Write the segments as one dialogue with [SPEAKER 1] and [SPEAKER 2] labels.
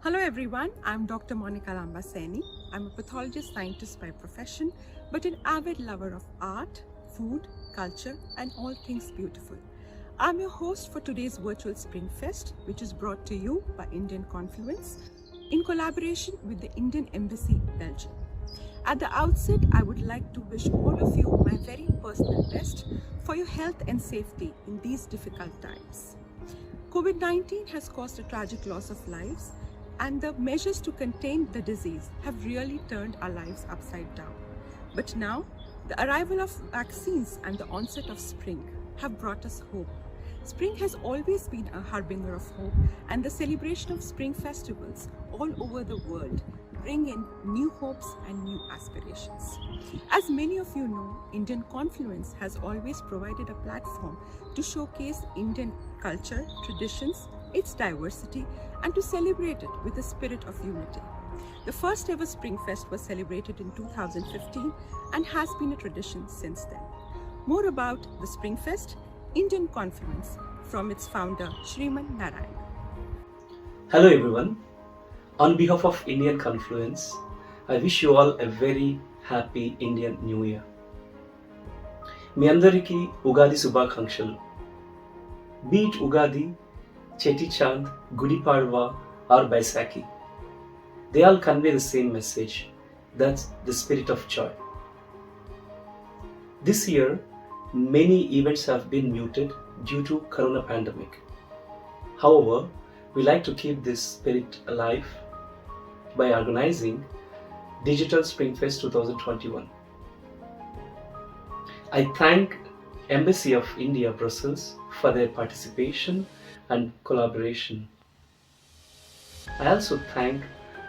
[SPEAKER 1] Hello everyone, I'm Dr. Monica Lambaseni. I'm a pathologist scientist by profession, but an avid lover of art, food, culture, and all things beautiful. I'm your host for today's virtual Spring Fest, which is brought to you by Indian Confluence in collaboration with the Indian Embassy, Belgium. At the outset, I would like to wish all of you my very personal best for your health and safety in these difficult times. COVID-19 has caused a tragic loss of lives, and the measures to contain the disease have really turned our lives upside down. But now, the arrival of vaccines and the onset of spring have brought us hope. Spring has always been a harbinger of hope, and the celebration of spring festivals all over the world bring in new hopes and new aspirations. As many of you know, Indian Confluence has always provided a platform to showcase Indian culture, traditions, its diversity, and to celebrate it with a spirit of unity. The first ever Spring Fest was celebrated in 2015 and has been a tradition since then. More about the Spring Fest, Indian Confluence, from its founder, Shriman Narayan.
[SPEAKER 2] Hello everyone. On behalf of Indian Confluence, I wish you all a very happy Indian New Year. మీ అందరికీ ఉగాది శుభాకాంక్షలు. Beat Ugadi, Cheti Chand, Gudi Padwa or Baisakhi. They all convey the same message. That's the spirit of joy. This year, many events have been muted due to corona pandemic. However, we like to keep this spirit alive by organizing Digital Springfest 2021. I thank Embassy of India, Brussels for their participation and collaboration. I also thank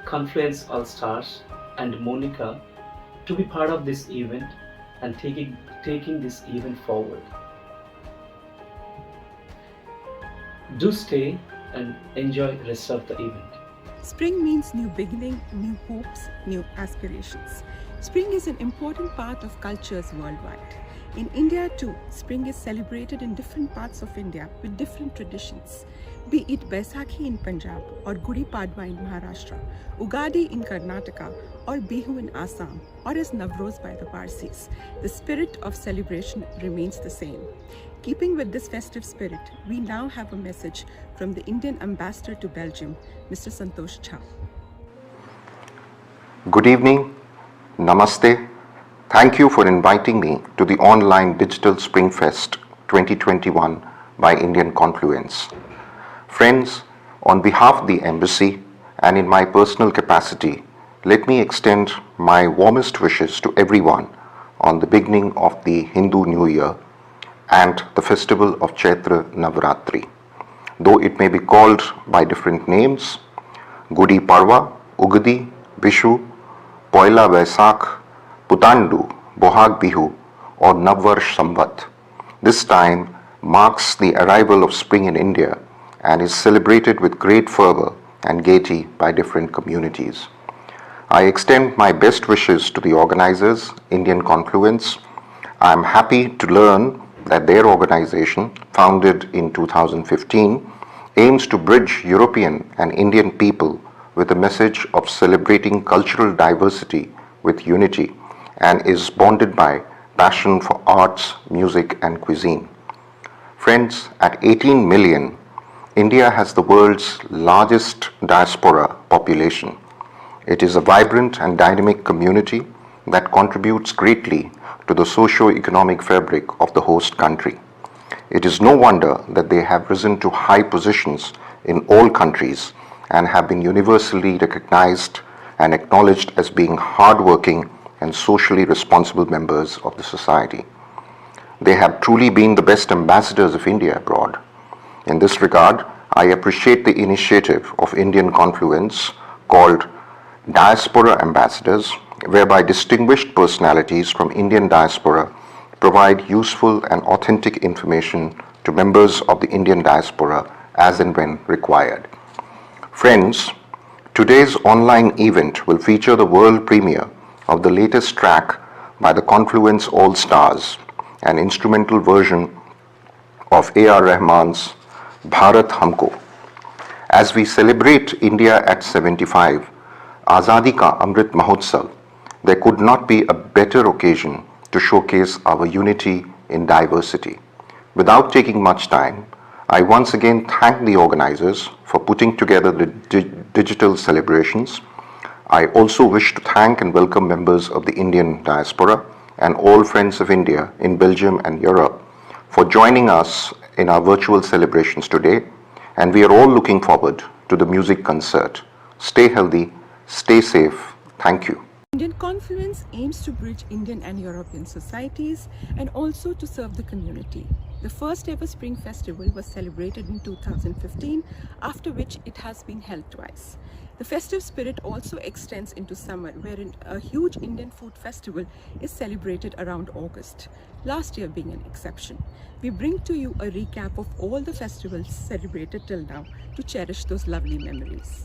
[SPEAKER 2] Confluence All Stars and Monica to be part of this event and taking this event forward. Do stay and enjoy the rest of the event.
[SPEAKER 1] Spring means new beginning, new hopes, new aspirations. Spring is an important part of cultures worldwide. In India too, spring is celebrated in different parts of India with different traditions. Be it Baisakhi in Punjab or Gudi Padwa in Maharashtra, Ugadi in Karnataka or Bihu in Assam, or as Navroz by the Parsis, the spirit of celebration remains the same. Keeping with this festive spirit, we now have a message from the Indian Ambassador to Belgium, Mr. Santosh Jha.
[SPEAKER 3] Good evening, Namaste. Thank you for inviting me to the online Digital Spring Fest 2021 by Indian Confluence. Friends, on behalf of the Embassy and in my personal capacity, let me extend my warmest wishes to everyone on the beginning of the Hindu New Year and the festival of Chaitra Navratri. Though it may be called by different names, Gudi Padwa, Ugadi, Vishu, Poila Vaisakh, Putandu, Bohag Bihu or Navvarsh Samvat. This time marks the arrival of spring in India and is celebrated with great fervor and gaiety by different communities. I extend my best wishes to the organizers, Indian Confluence. I am happy to learn that their organization, founded in 2015, aims to bridge European and Indian people with a message of celebrating cultural diversity with unity and is bonded by passion for arts, music and cuisine. Friends, at 18 million, India has the world's largest diaspora population. It is a vibrant and dynamic community that contributes greatly to the socio-economic fabric of the host country. It is no wonder that they have risen to high positions in all countries and have been universally recognized and acknowledged as being hardworking and socially responsible members of the society. They have truly been the best ambassadors of India abroad. In this regard, I appreciate the initiative of Indian Confluence called Diaspora Ambassadors, whereby distinguished personalities from Indian diaspora provide useful and authentic information to members of the Indian diaspora as and when required. Friends, today's online event will feature the world premiere of the latest track by the Confluence All Stars, an instrumental version of A.R. Rahman's Bharat Humko. As we celebrate India at 75, Azadi Ka Amrit Mahotsav, there could not be a better occasion to showcase our unity in diversity. Without taking much time, I once again thank the organizers for putting together the digital celebrations. I also wish to thank and welcome members of the Indian diaspora and all friends of India in Belgium and Europe for joining us in our virtual celebrations today, and we are all looking forward to the music concert. Stay healthy, stay safe. Thank you.
[SPEAKER 1] Indian Confluence aims to bridge Indian and European societies and also to serve the community. The first ever Spring Festival was celebrated in 2015, after which it has been held twice. The festive spirit also extends into summer, wherein a huge Indian food festival is celebrated around August, last year being an exception. We bring to you a recap of all the festivals celebrated till now to cherish those lovely memories.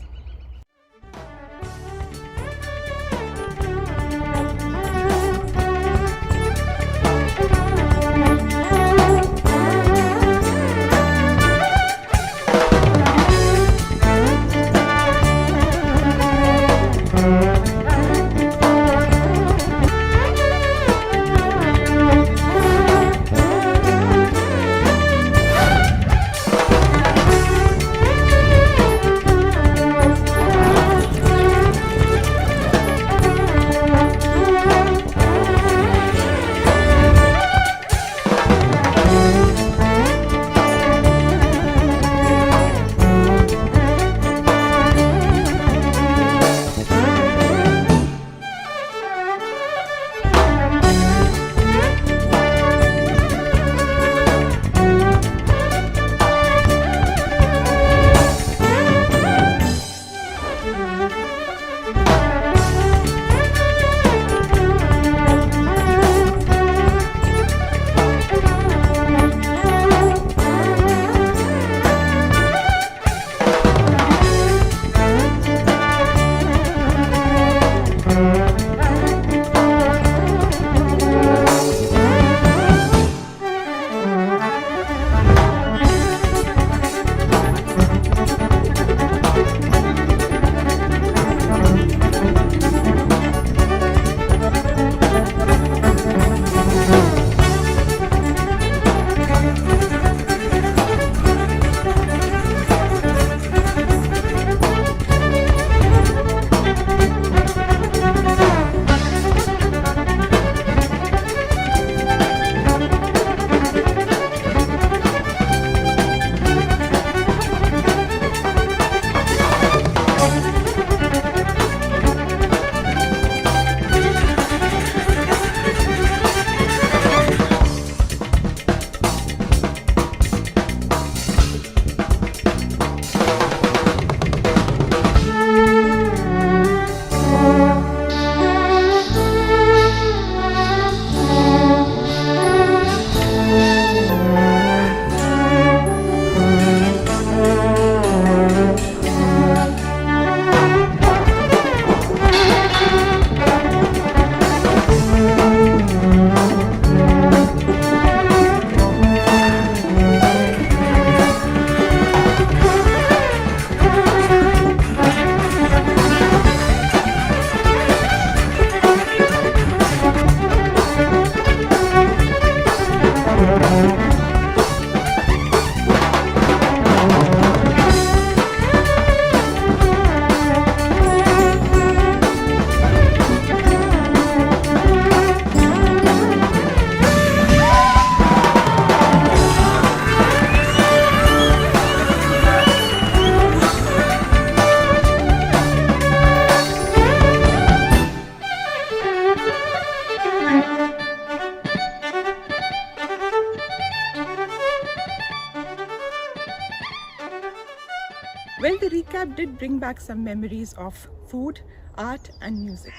[SPEAKER 1] Well, the recap did bring back some memories of food, art, and music.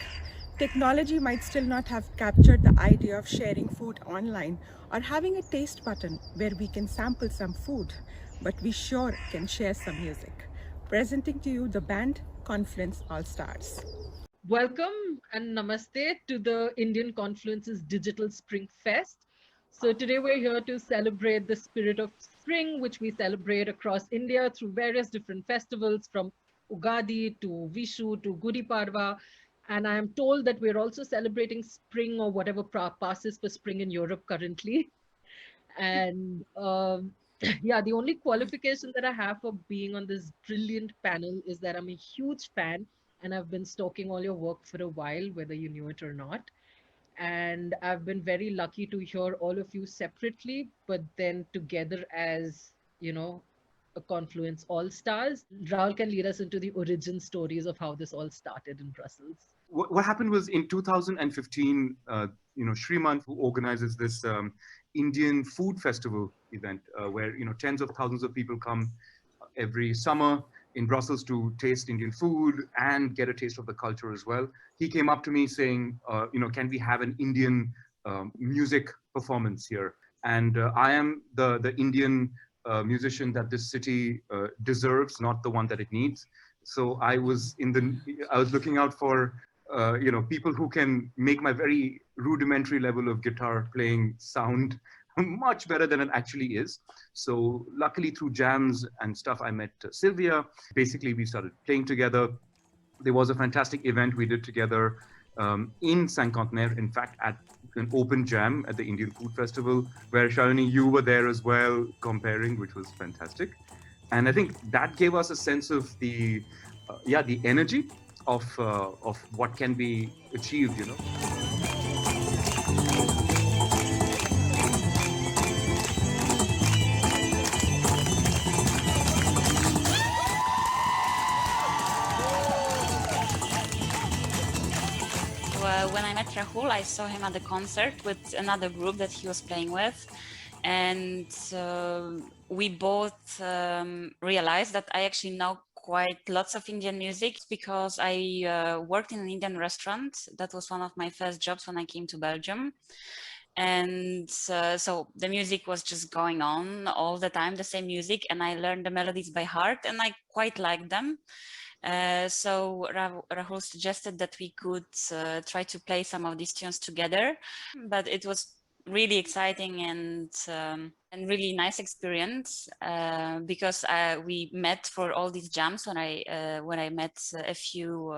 [SPEAKER 1] Technology might still not have captured the idea of sharing food online or having a taste button where we can sample some food, but we sure can share some music. Presenting to you the band Confluence All Stars.
[SPEAKER 4] Welcome and namaste to the Indian Confluence's Digital Spring Fest. So today we're here to celebrate the spirit of spring, which we celebrate across India through various different festivals from Ugadi to Vishu to Gudi Padwa. And I am told that we're also celebrating spring or whatever passes for spring in Europe currently. And yeah, the only qualification that I have for being on this brilliant panel is that I'm a huge fan and I've been stalking all your work for a while, whether you knew it or not. And I've been very lucky to hear all of you separately, but then together as, a Confluence All Stars. Rahul can lead us into the origin stories of how this all started in Brussels.
[SPEAKER 5] What happened was in 2015, Shrimant, who organizes this Indian food festival event, where tens of thousands of people come every summer in Brussels to taste Indian food and get a taste of the culture as well. He came up to me saying, can we have an Indian music performance here? And I am the Indian musician that this city deserves, not the one that it needs. So I was looking out for people who can make my very rudimentary level of guitar playing sound much better than it actually is. So luckily through jams and stuff, I met Sylvia. Basically, we started playing together. There was a fantastic event we did together in Cinquantenaire, in fact, at an open jam at the Indian Food Festival, where Shalini, you were there as well, comparing, which was fantastic. And I think that gave us a sense of the energy of what can be achieved,
[SPEAKER 6] When I met Rahul, I saw him at the concert with another group that he was playing with. And we both realized that I actually know quite lots of Indian music because I worked in an Indian restaurant. That was one of my first jobs when I came to Belgium. And so the music was just going on all the time, the same music, and I learned the melodies by heart and I quite liked them. So Rahul suggested that we could try to play some of these tunes together, but it was really exciting and really nice experience because we met for all these jams when I met a few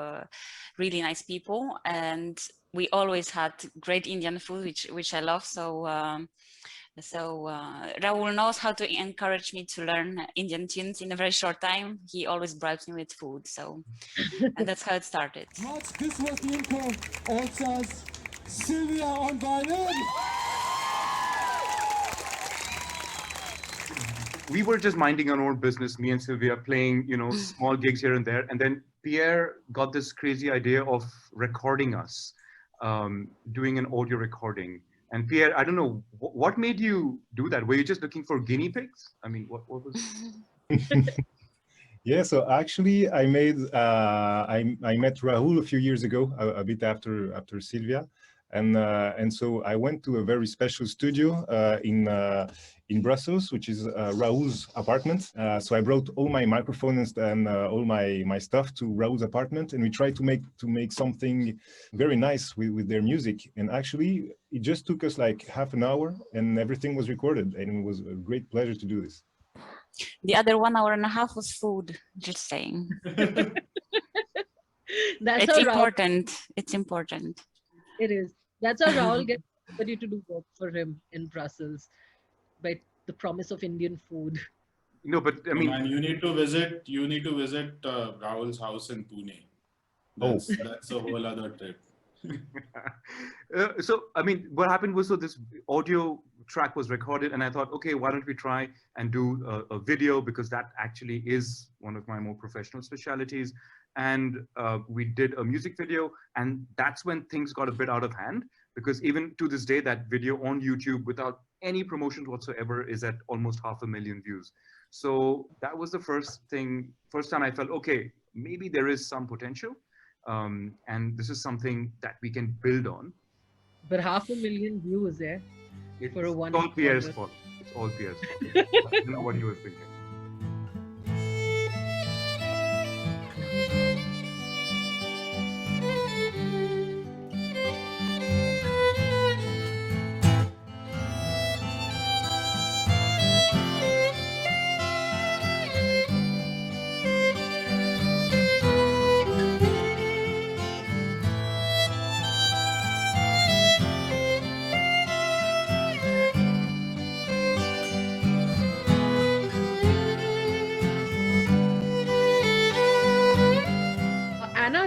[SPEAKER 6] really nice people, and we always had great Indian food, which I love. So Rahul knows how to encourage me to learn Indian tunes in a very short time. He always bribes me with food, so and that's how it started.
[SPEAKER 7] This was the Humko All-Stars, Sylvia on violin.
[SPEAKER 5] We were just minding our own business, me and Sylvia, playing, small gigs here and there. And then Pierre got this crazy idea of recording us, doing an audio recording. And Pierre, I don't know, what made you do that? Were you just looking for guinea pigs? I mean, what was
[SPEAKER 8] Yeah, so actually I met Rahul a few years ago, a bit after Sylvia. And so I went to a very special studio in Brussels, which is Rahul's apartment. So I brought all my microphones and all my stuff to Rahul's apartment, and we tried to make something very nice with their music. And actually, it just took us like half an hour, and everything was recorded, and it was a great pleasure to do this.
[SPEAKER 6] The other 1 hour and a half was food, just saying. It's important. It's important.
[SPEAKER 4] It is. That's how Rahul gets somebody to do work for him in Brussels, by the promise of Indian food.
[SPEAKER 5] No, but I mean,
[SPEAKER 9] and you need to visit Rahul's house in Pune. That's a whole other trip.
[SPEAKER 5] So I mean, what happened was, so this audio track was recorded, and I thought, okay, why don't we try and do a video, because that actually is one of my more professional specialities. And we did a music video, and that's when things got a bit out of hand, because even to this day, that video on YouTube without any promotion whatsoever is at almost 500,000 views. So that was the first time I felt, okay, maybe there is some potential. And this is something that we can build on.
[SPEAKER 4] But 500,000 views, for a one.
[SPEAKER 5] It's all Pierre's fault. It's all Pierre's fault. I don't know what he was thinking.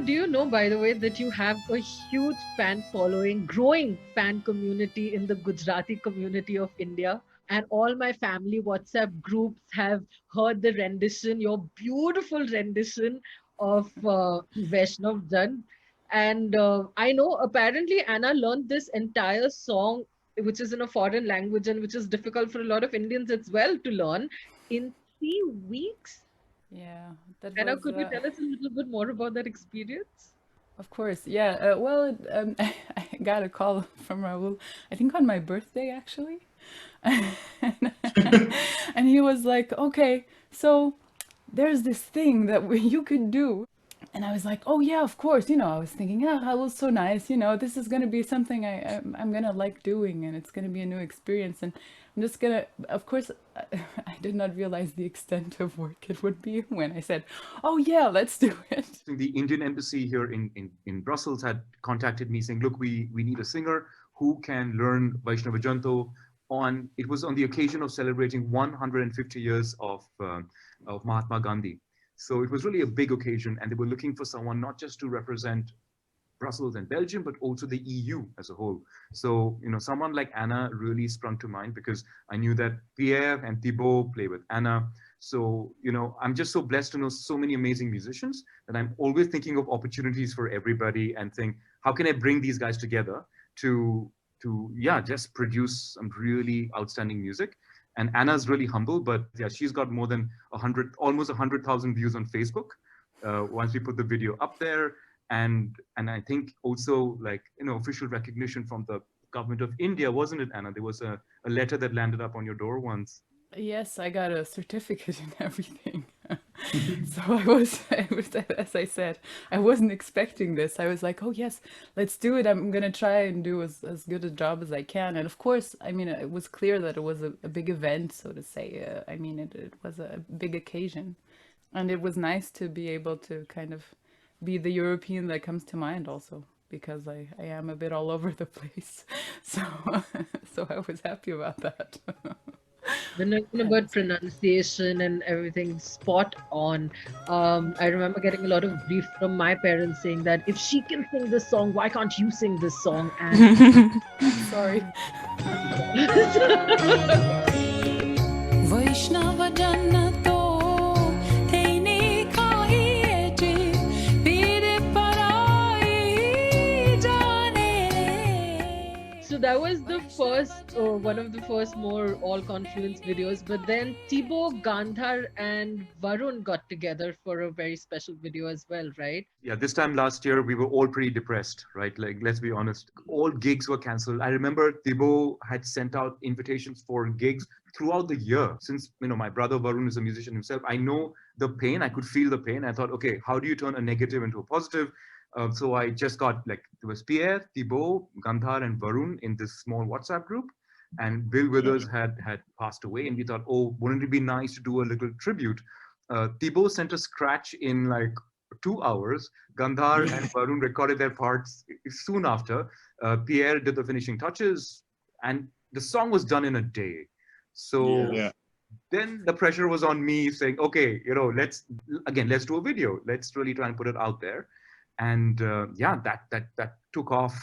[SPEAKER 4] Anna, do you know, by the way, that you have a huge fan following, growing fan community in the Gujarati community of India? And all my family WhatsApp groups have heard the rendition, your beautiful rendition of Vaishnav Jan. And I know apparently Anna learned this entire song, which is in a foreign language and which is difficult for a lot of Indians as well to learn, in 3 weeks.
[SPEAKER 10] Yeah, that
[SPEAKER 4] Anna,
[SPEAKER 10] was,
[SPEAKER 4] could you tell us a little bit more about that experience?
[SPEAKER 10] of course, yeah. Well, I got a call from Rahul, I think on my birthday actually. And, and he was like, okay, so there's this thing that you could do. And I was like, oh yeah, of course. You know, I was thinking, oh, that was so nice. You know, this is going to be something I'm going to like doing, and it's going to be a new experience. And I'm just going to, of course, I did not realize the extent of work it would be when I said, oh yeah, let's do it.
[SPEAKER 5] The Indian embassy here in Brussels had contacted me saying, look, we need a singer who can learn Vaishnava Janto it was on the occasion of celebrating 150 years of Mahatma Gandhi. So it was really a big occasion, and they were looking for someone not just to represent Brussels and Belgium, but also the EU as a whole. So, you know, someone like Anna really sprung to mind because I knew that Pierre and Thibaut play with Anna. So, you know, I'm just so blessed to know so many amazing musicians that I'm always thinking of opportunities for everybody and think, how can I bring these guys together to yeah, just produce some really outstanding music. And Anna's really humble, but yeah, she's got more than almost 100,000 views on Facebook once we put the video up there. And I think also, like, you know, official recognition from the government of India, wasn't it, Anna? There was a letter that landed up on your door once.
[SPEAKER 10] Yes, I got a certificate and everything. So I was, as I said, I wasn't expecting this. I was like, oh yes, let's do it. I'm gonna try and do as good a job as I can. And of course, I mean, it was clear that it was a big event, so to say. I mean, it was a big occasion. And it was nice to be able to kind of be the European that comes to mind also, because I am a bit all over the place. So, so I was happy about that.
[SPEAKER 4] When about pronunciation and everything spot on, I remember getting a lot of grief from my parents saying that if she can sing this song, why can't you sing this song? And
[SPEAKER 10] sorry.
[SPEAKER 11] Vaishnava Jannato Teini Kahiyeti Pire Parai Jane.
[SPEAKER 4] So that was the first, one of the first more all Confluence videos. But then Thibaut, Gandhar and Varun got together for a very special video as well, right?
[SPEAKER 5] Yeah, this time last year, we were all pretty depressed, right? Like, let's be honest, all gigs were canceled. I remember Thibaut had sent out invitations for gigs throughout the year. Since, you know, my brother Varun is a musician himself, I know the pain, I could feel the pain. I thought, okay, how do you turn a negative into a positive? So I just got, like, there was Pierre, Thibaut, Gandhar and Varun in this small WhatsApp group. And Bill Withers had passed away, and we thought, oh, wouldn't it be nice to do a little tribute? Thibaut sent a scratch in like 2 hours. Gandhar and Varun recorded their parts soon after. Pierre did the finishing touches, and the song was done in a day. So then the pressure was on me saying, okay, you know, let's do a video. Let's really try and put it out there. And yeah, that took off.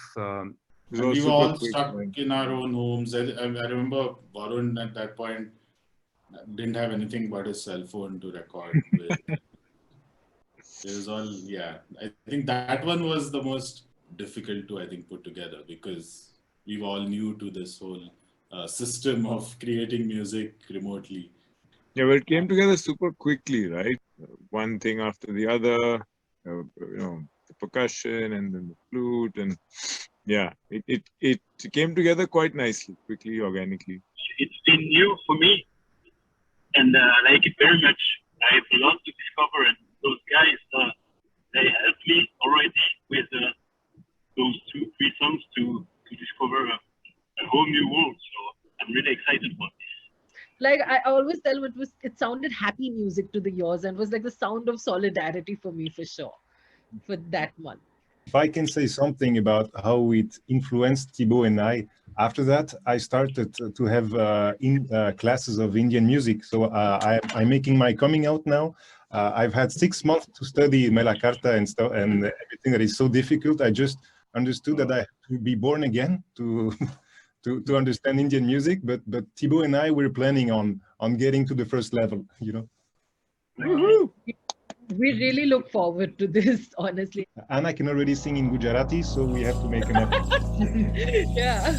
[SPEAKER 9] We were all stuck in our own homes. I remember Varun at that point didn't have anything but his cell phone to record with. It was all, yeah. I think that one was the most difficult to, I think, put together because we were all new to this whole system of creating music remotely.
[SPEAKER 12] Yeah, but it came together super quickly, right? One thing after the other, you know, the percussion and then the flute, and yeah, it came together quite nicely, quickly, organically.
[SPEAKER 13] It's been new for me, and I like it very much. I have a lot to discover, and those guys, they helped me already with those 2-3 songs to discover a whole new world. So I'm really excited about this.
[SPEAKER 4] Like I always tell them, it sounded happy music to the ears and was like the sound of solidarity for me, for sure, for that one.
[SPEAKER 8] If I can say something about how it influenced Thibaut and I, after that, I started to have classes of Indian music. So I'm making my coming out now. I've had 6 months to study Melacarta and stuff, and everything that is so difficult. I just understood that I have to be born again to to understand Indian music. But Thibaut and I were planning on getting to the first level. You know.
[SPEAKER 4] Woohoo! We really look forward to this, honestly.
[SPEAKER 8] Anna can already sing in Gujarati, so we have to make an effort.
[SPEAKER 4] Yeah.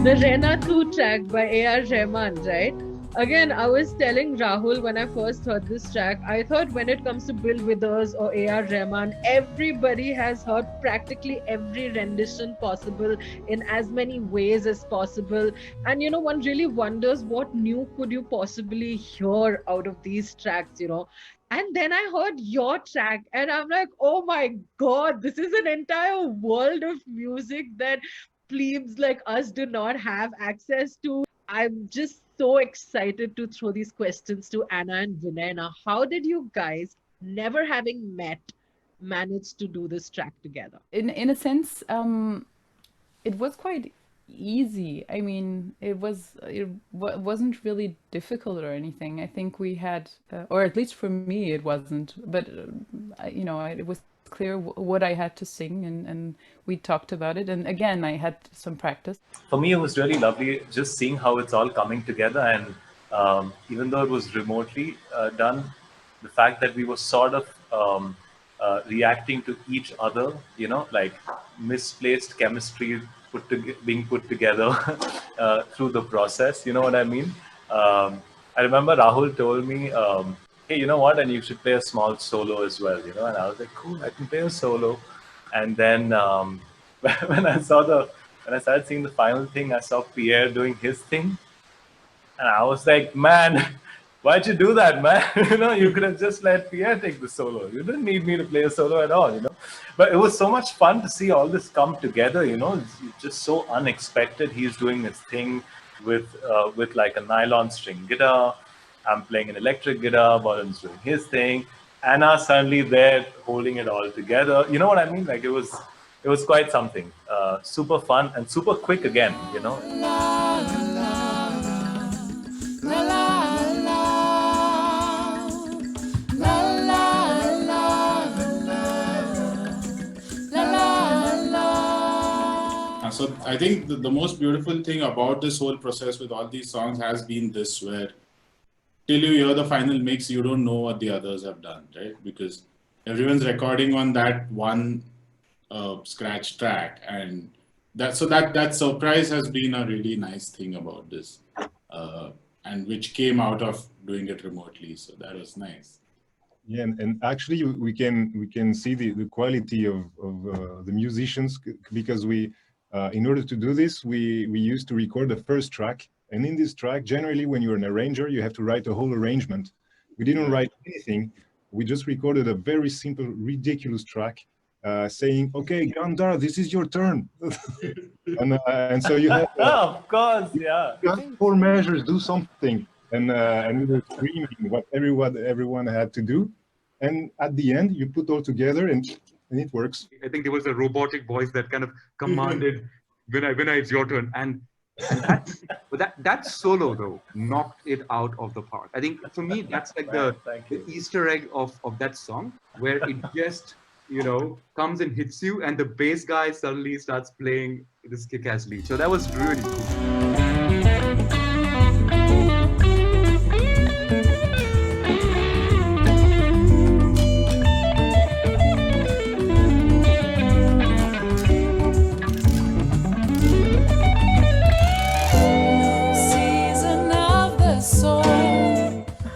[SPEAKER 4] The Rena 2 track by A.R. Rahman, right? Again, I was telling Rahul when I first heard this track, I thought when it comes to Bill Withers or A.R. Rahman, everybody has heard practically every rendition possible in as many ways as possible. And, you know, one really wonders what new could you possibly hear out of these tracks, you know? And then I heard your track and I'm like, oh my God, this is an entire world of music that plebes like us do not have access to. I'm just so excited to throw these questions to Anna and Vinay. Now, how did you guys, never having met, manage to do this track together?
[SPEAKER 10] In a sense, it was quite easy. I mean, wasn't really difficult or anything. I think we had, or at least for me, it wasn't. But you know, it was clear what I had to sing, and we talked about it. And again, I had some practice.
[SPEAKER 14] For me, it was really lovely just seeing how it's all coming together. And even though it was remotely done, the fact that we were sort of reacting to each other, you know, like misplaced chemistry being put together through the process, you know what I mean? I remember Rahul told me, hey, you know what, and you should play a small solo as well, you know, and I was like, cool, I can play a solo. And then when I started seeing the final thing, I saw Pierre doing his thing, and I was like, man, why'd you do that, man? You know, you could have just let Pierre take the solo. You didn't need me to play a solo at all, you know. But it was so much fun to see all this come together, you know. It's just so unexpected. He's doing his thing with like a nylon string guitar. I'm playing an electric guitar. Varun's doing his thing. Anna suddenly there holding it all together. You know what I mean? Like it was quite something. Super fun and super quick again, you know.
[SPEAKER 9] So I think the most beautiful thing about this whole process with all these songs has been this, where till you hear the final mix, you don't know what the others have done, right? Because everyone's recording on that one scratch track, and that surprise has been a really nice thing about this, and which came out of doing it remotely. So that was nice.
[SPEAKER 8] Yeah, and actually we can see the quality of the musicians, because we in order to do this we used to record the first track, and in this track generally when you're an arranger you have to write a whole arrangement. We didn't write anything. We just recorded a very simple ridiculous track saying, okay, Gandhar, this is your turn. and so you have
[SPEAKER 14] of course, yeah,
[SPEAKER 8] you have 4 measures, do something. And we were screaming what everyone had to do, and at the end you put all together and it works.
[SPEAKER 5] I think there was a robotic voice that kind of commanded, Vinay, it's your turn. And that solo though knocked it out of the park. I think for me that's like the Easter egg of that song, where it just, you know, comes and hits you, and the bass guy suddenly starts playing this kick-ass lead. So that was really cool.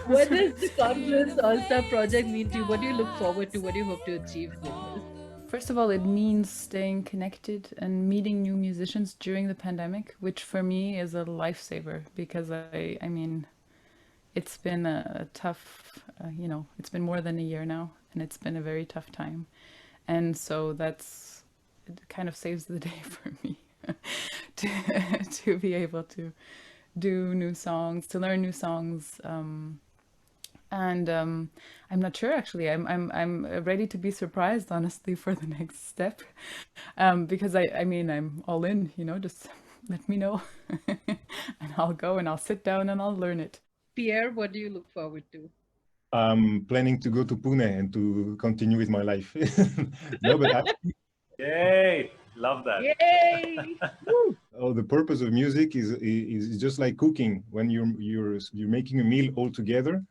[SPEAKER 4] What does the Confluence All-Star project mean to you? What do you look forward to? What do you hope to achieve with this?
[SPEAKER 10] first of all, it means staying connected and meeting new musicians during the pandemic, which for me is a lifesaver because I mean, it's been a tough, it's been more than a year now, and it's been a very tough time. And so it kind of saves the day for me to be able to do new songs, to learn new songs. And I'm not sure actually. I'm ready to be surprised, honestly, for the next step, because I mean I'm all in. Just let me know, and I'll go and I'll sit down and I'll learn it.
[SPEAKER 4] Pierre, what do you look forward to?
[SPEAKER 8] I'm planning to go to Pune and to continue with my life. No, but actually,
[SPEAKER 14] Yay! Love that.
[SPEAKER 4] Yay!
[SPEAKER 8] oh, the purpose of music is just like cooking. When you're making a meal all together,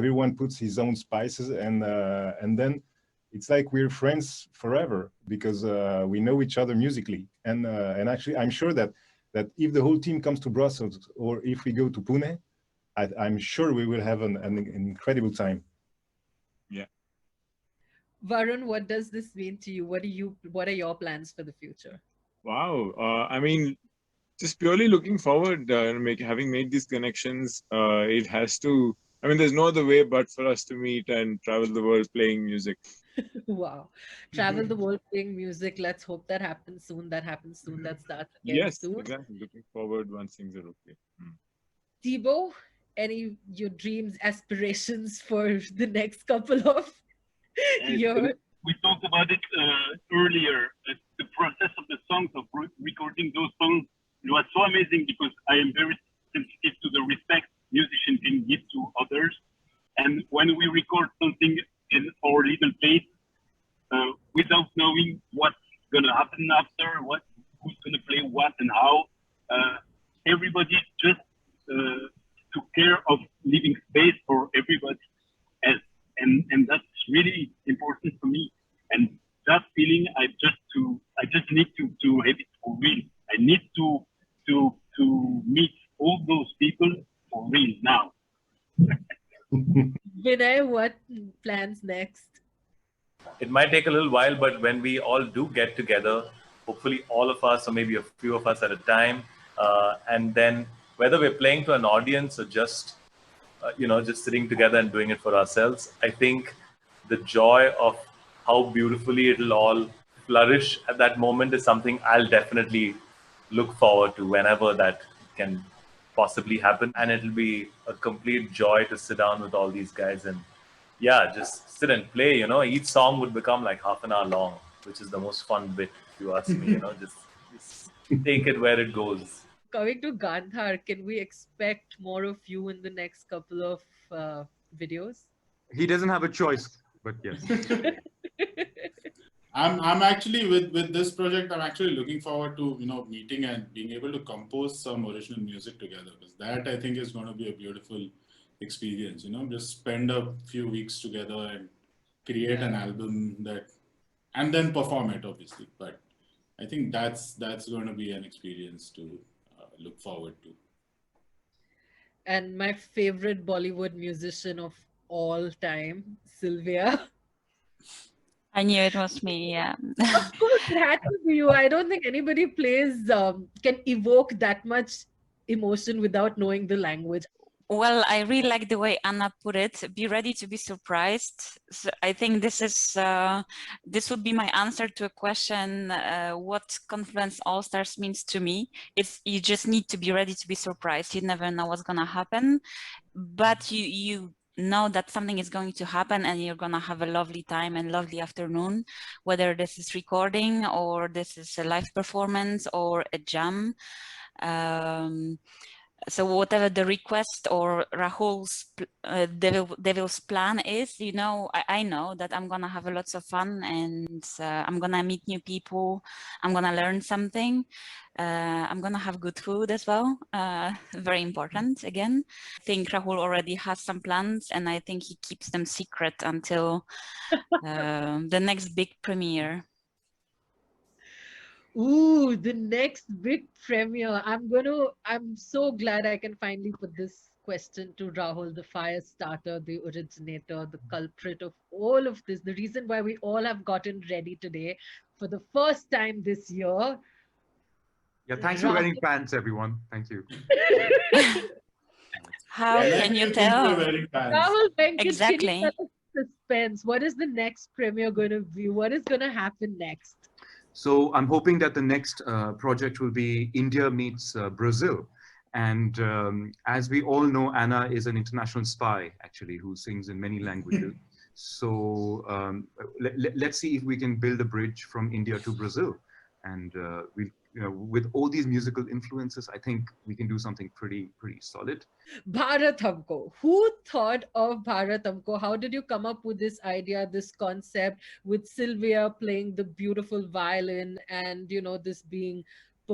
[SPEAKER 8] everyone puts his own spices, and then it's like we're friends forever because we know each other musically. And actually, I'm sure that if the whole team comes to Brussels or if we go to Pune, I'm sure we will have an incredible time.
[SPEAKER 12] Yeah.
[SPEAKER 4] Varun, what does this mean to you? What are your plans for the future?
[SPEAKER 12] Wow. I mean, just purely looking forward, having made these connections, it has to, I mean, there's no other way but for us to meet and travel the world playing music.
[SPEAKER 4] Wow. Travel the world playing music. Let's hope that happens soon. That starts again
[SPEAKER 12] Yes,
[SPEAKER 4] soon.
[SPEAKER 12] exactly. Looking forward once things are okay.
[SPEAKER 4] Thibaut, your dreams, aspirations for the next couple of years?
[SPEAKER 13] We talked about it earlier. The process of the songs, of recording those songs, it was so amazing because I am very sensitive to the respect musicians can give to others. And when we record something in our little place, without knowing what's gonna happen after, who's gonna play what and how, everybody just took care of leaving space for everybody else, and that's really important for me. And that feeling, I just need to have it for real. I need to meet all those people for real now.
[SPEAKER 4] Vinay, what plans next?
[SPEAKER 14] It might take a little while, but when we all do get together, hopefully all of us or maybe a few of us at a time, and then whether we're playing to an audience or just just sitting together and doing it for ourselves, I think the joy of how beautifully it'll all flourish at that moment is something I'll definitely look forward to whenever that can possibly happen. And it'll be a complete joy to sit down with all these guys and just sit and play. Each song would become like half an hour long, which is the most fun bit, if you ask me. Just take it where it goes.
[SPEAKER 4] Coming to Gandhar, can we expect more of you in the next couple of videos?
[SPEAKER 5] He doesn't have a choice, but yes.
[SPEAKER 9] I'm actually with this project. I'm actually looking forward to meeting and being able to compose some original music together, because that I think is going to be a beautiful experience. Just spend a few weeks together and create an album and then perform it, obviously. But I think that's going to be an experience to look forward to.
[SPEAKER 4] And my favorite Bollywood musician of all time, Sylvia.
[SPEAKER 6] I knew it was me, yeah.
[SPEAKER 4] Of course, it had to be you. I don't think anybody plays, can evoke that much emotion without knowing the language.
[SPEAKER 6] Well, I really like the way Anna put it. Be ready to be surprised. So I think this would be my answer to a question: what Confluence All Stars means to me. It's you just need to be ready to be surprised. You never know what's gonna happen, but you know that something is going to happen, and you're gonna have a lovely time and lovely afternoon, whether this is recording or this is a live performance or a jam. So whatever the request or Rahul's devil's plan is, I know that I'm gonna have lots of fun, and I'm gonna meet new people. I'm gonna learn something. I'm gonna have good food as well. Very important again. I think Rahul already has some plans, and I think he keeps them secret until the next big premiere.
[SPEAKER 4] Ooh, the next big premiere. I'm so glad I can finally put this question to Rahul, the fire starter, the originator, the culprit of all of this, the reason why we all have gotten ready today for the first time this year.
[SPEAKER 5] Yeah, thanks for wearing pants, everyone. Thank you.
[SPEAKER 6] How can you tell?
[SPEAKER 4] Rahul, Venkat,
[SPEAKER 6] Exactly.
[SPEAKER 4] can you tell us suspense? What is the next premiere going to be? What is going to happen next?
[SPEAKER 5] So I'm hoping that the next project will be India meets Brazil. And as we all know, Anna is an international spy, actually, who sings in many languages. So let's see if we can build a bridge from India to Brazil. And with all these musical influences, I think we can do something pretty solid.
[SPEAKER 4] Bharat Humko. Who thought of Bharat Humko? How did you come up with this idea, this concept, with Sylvia playing the beautiful violin and, this being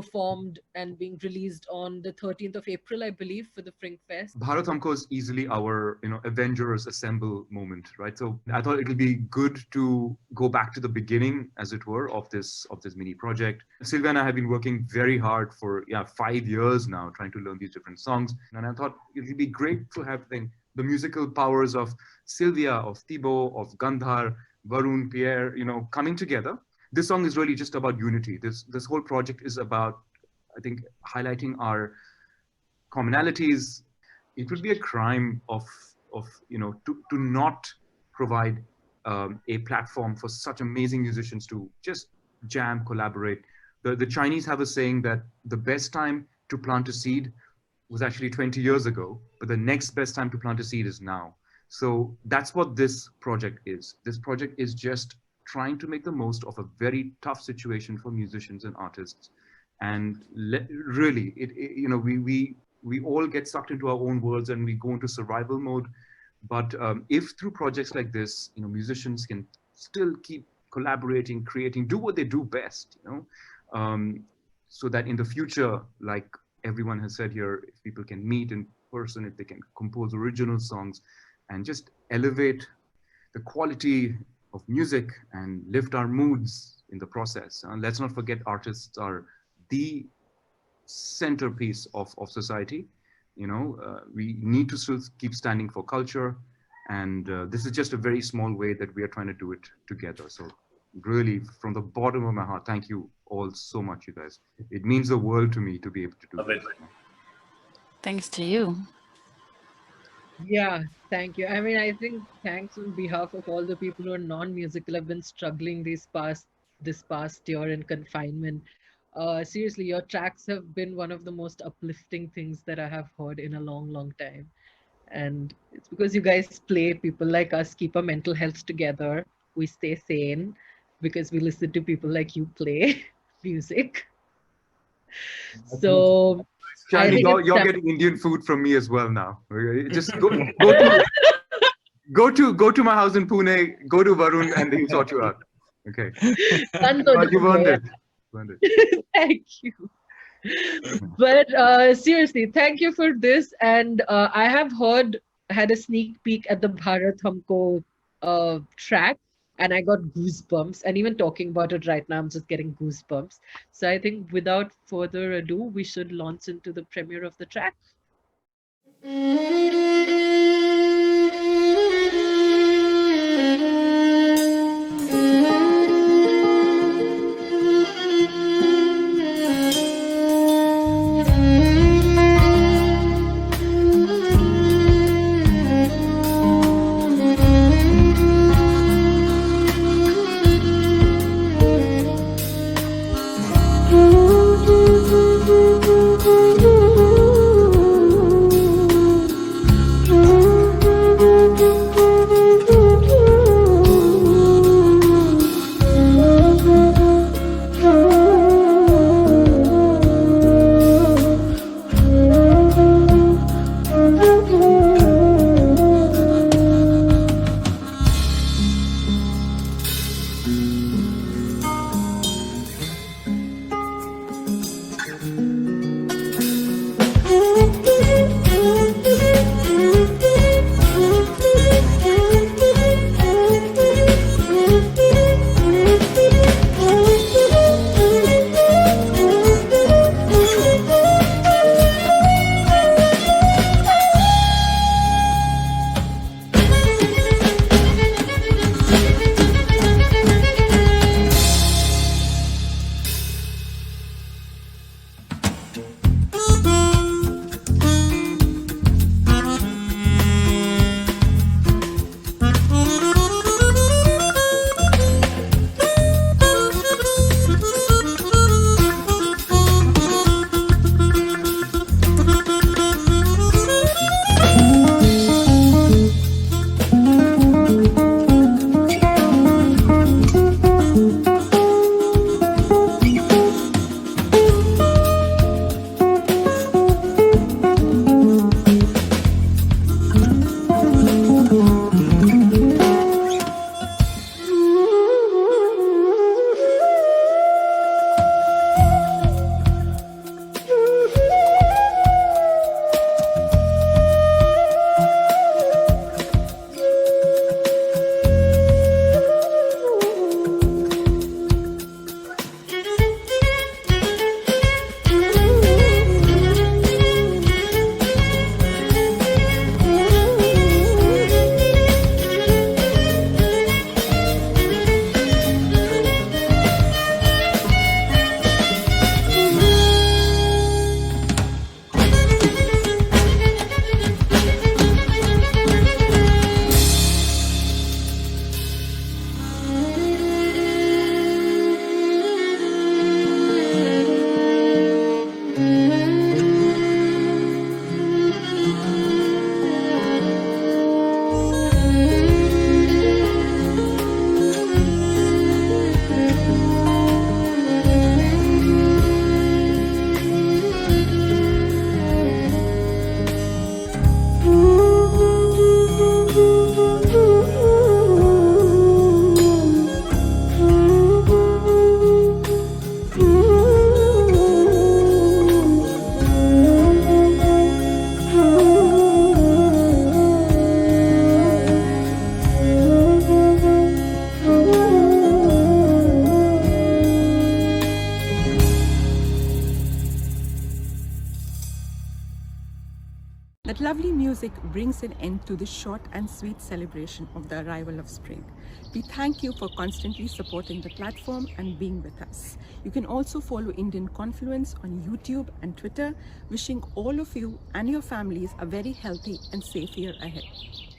[SPEAKER 4] performed and being released on the 13th of April, I believe, for the Fring Fest?
[SPEAKER 5] Bharat Humko is easily our, Avengers Assemble moment, right? So I thought it would be good to go back to the beginning, as it were, of this mini project. Sylvia and I have been working very hard for 5 years now, trying to learn these different songs. And I thought it would be great to have the musical powers of Sylvia, of Thibaut, of Gandhar, Varun, Pierre, coming together. This song is really just about unity. This whole project is about, I think, highlighting our commonalities. It would be a crime to not provide a platform for such amazing musicians to just jam, collaborate. The Chinese have a saying that the best time to plant a seed was actually 20 years ago, but the next best time to plant a seed is now. So that's what this project is. This project is just trying to make the most of a very tough situation for musicians and artists. And really, we all get sucked into our own worlds and we go into survival mode. But if through projects like this, musicians can still keep collaborating, creating, do what they do best, so that in the future, like everyone has said here, if people can meet in person, if they can compose original songs and just elevate the quality of music and lift our moods in the process. Let's not forget, artists are the centerpiece of society. We need to still keep standing for culture, and this is just a very small way that we are trying to do it together. So really, from the bottom of my heart, thank you all so much, you guys. It means the world to me to be able to do this.
[SPEAKER 6] Thanks to you.
[SPEAKER 4] Yeah, thank you. I mean, I think thanks on behalf of all the people who are non-musical have been struggling this past year in confinement. Seriously, your tracks have been one of the most uplifting things that I have heard in a long time. And it's because you guys play, people like us keep our mental health together. We stay sane because we listen to people like you play music. So
[SPEAKER 5] Charlie, you're getting Indian food from me as well now. Just go to my house in Pune, go to Varun, and he'll sort you out. Okay. You've earned it.
[SPEAKER 4] Thank you. But seriously, thank you for this. And I have had a sneak peek at the Bharat Humko track, and I got goosebumps. And even talking about it right now, I'm just getting goosebumps. So I think without further ado, we should launch into the premiere of the track.
[SPEAKER 1] That lovely music brings an end to this short and sweet celebration of the arrival of spring. We thank you for constantly supporting the platform and being with us. You can also follow Indian Confluence on YouTube and Twitter. Wishing all of you and your families a very healthy and safe year ahead.